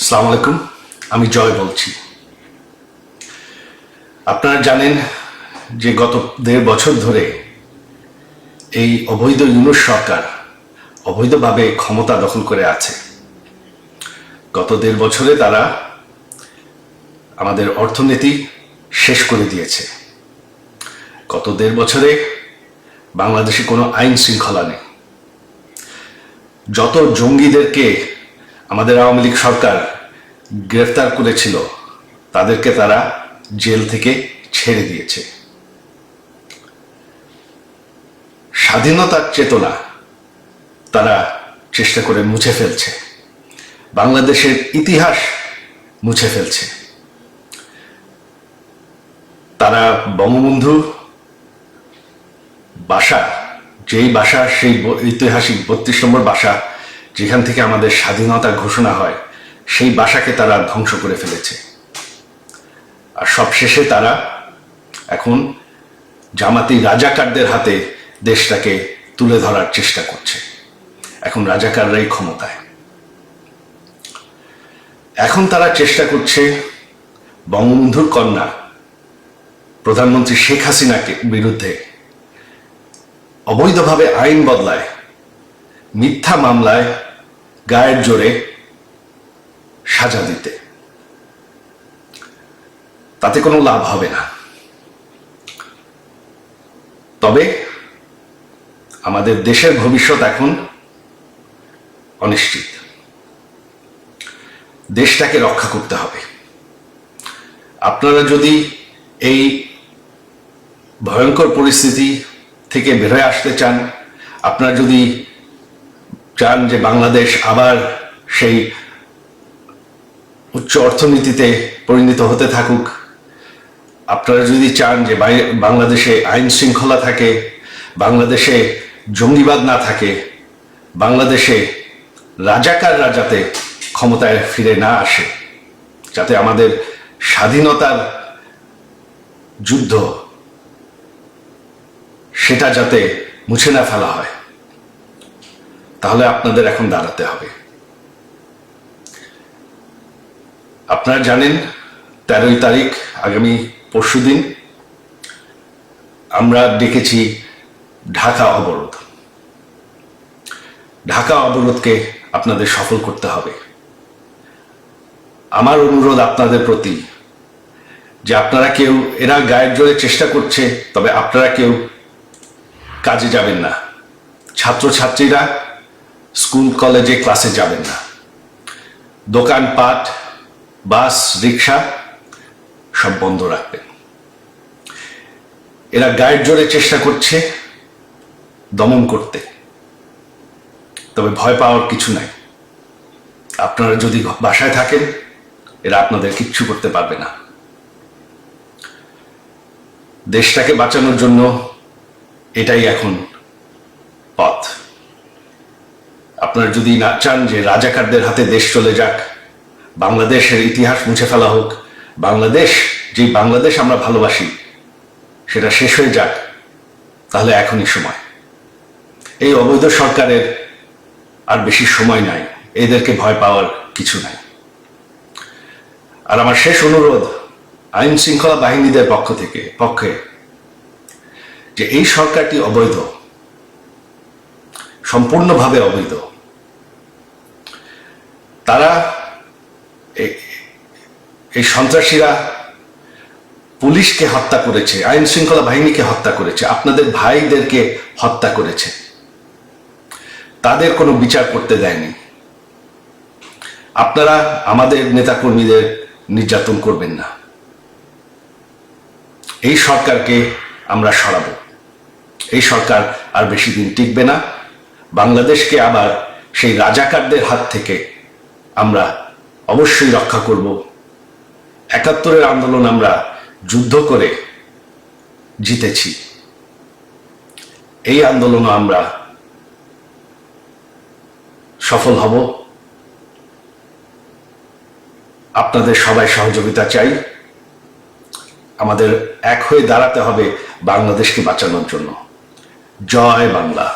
আসসালামু আলাইকুম, আমি জয় বলছি। আপনারা জানেন যে গত 1.5 বছর ধরে এই অবৈধ ইউনূস সরকার অবৈধভাবে ক্ষমতা দখল করে আছে। গত 1.5 বছরে তারা আমাদের অর্থনীতি শেষ করে দিয়েছে। গত 1.5 বছরে বাংলাদেশে কোনো আইন শৃঙ্খলা নেই। যত জঙ্গিদেরকে আমাদের আওয়ামী লীগ সরকার গ্রেফতার করেছিল তাদেরকে তারা জেল থেকে ছেড়ে দিয়েছে। স্বাধীনতার চেতনা তারা চেষ্টা করে মুছে ফেলছে, বাংলাদেশের ইতিহাস মুছে ফেলছে। তারা বঙ্গবন্ধু বাসা, যেই বাসা, সেই ঐতিহাসিক 32 নম্বর বাসা যেখান থেকে আমাদের স্বাধীনতা ঘোষণা হয়, সেই বাসাকে তারা ধ্বংস করে ফেলেছে। আর সবশেষে তারা এখন জামাতি রাজাকারদের হাতে দেশটাকে তুলে ধরার চেষ্টা করছে। এখন রাজাকাররাই ক্ষমতায়। এখন তারা চেষ্টা করছে বঙ্গবন্ধুর কন্যা প্রধানমন্ত্রী শেখ হাসিনাকে বিরুদ্ধে অবৈধভাবে আইন বদলায়, মিথ্যা মামলায় গায়ের জোরে সাজা দিতে। তাতে কোনো লাভ হবে না। তবে আমাদের দেশের ভবিষ্যৎ এখন অনিশ্চিত। দেশটাকে রক্ষা করতে হবে। আপনারা যদি এই ভয়ঙ্কর পরিস্থিতি থেকে বের হয়ে আসতে চান, আপনারা যদি চান যে বাংলাদেশ আবার সেই উচ্চ অর্থনীতিতে পরিণত হতে থাকুক, আপনারা যদি চান যে বাংলাদেশে আইন শৃঙ্খলা থাকে, বাংলাদেশে জঙ্গিবাদ না থাকে, বাংলাদেশে রাজাকাররা যাতে ক্ষমতায় ফিরে না আসে, যাতে আমাদের স্বাধীনতার যুদ্ধ সেটা যাতে মুছে না ফেলা হয়, তাহলে আপনাদের এখন দাঁড়াতে হবে। আপনারা জানেন 13 তারিখ আগামী পরশুদিন আমরা ডেকেছি ঢাকা অবরোধ। ঢাকা অবরোধকে আপনাদের সফল করতে হবে। আমার অনুরোধ আপনাদের প্রতি যে আপনারা কেউ, এরা গায়ের জোরে চেষ্টা করছে, তবে আপনারা কেউ কাজে যাবেন না। ছাত্রছাত্রীরা স্কুল কলেজে ক্লাসে যাবেন না। দোকানপাট, বাস, রিক্সা সব বন্ধ রাখবেন। এরা গায়ের জোরে চেষ্টা করছে দমন করতে, তবে ভয় পাওয়ার কিছু নাই। আপনারা যদি বাসায় থাকেন, এরা আপনাদের কিচ্ছু করতে পারবে না। দেশটাকে বাঁচানোর জন্য এটাই এখন পথ। আপনারা যদি না চান যে রাজাকারদের হাতে দেশ চলে যাক, বাংলাদেশের ইতিহাস মুছে ফেলা হোক, বাংলাদেশ, যে বাংলাদেশ আমরা ভালোবাসি সেটা শেষ হয়ে যাক, তাহলে এখনই সময়। এই অবৈধ সরকারের আর বেশি সময় নাই, এদেরকে ভয় পাওয়ার কিছু নাই। আর আমার শেষ অনুরোধ আইন শৃঙ্খলা বাহিনীদের পক্ষে যে এই সরকারটি অবৈধ, সম্পূর্ণভাবে অবৈধ। তারা, এই সন্ত্রাসীরা পুলিশকে হত্যা করেছে, আইন শৃঙ্খলা বাহিনীকে হত্যা করেছে, আপনাদের ভাইদেরকে হত্যা করেছে। তাদের কোনো বিচার করতে দেয়নি। আপনারা আমাদের নেতাকর্মীদের নির্যাতন করবেন না। এই সরকারকে আমরা সরাবো। এই সরকার আর বেশি দিন টিকবে না। বাংলাদেশকে আবার সেই রাজাকারদের হাত থেকে আমরা অবশ্যই রক্ষা করব। ৭১-এর আন্দোলন আমরা যুদ্ধ করে জিতেছি। এই আন্দোলনও আমরা সফল হব। আপনাদের সবাই সহযোগিতা চাই। আমাদের এক হয়ে দাঁড়াতে হবে বাংলাদেশকে বাঁচানোর জন্য। জয় বাংলা।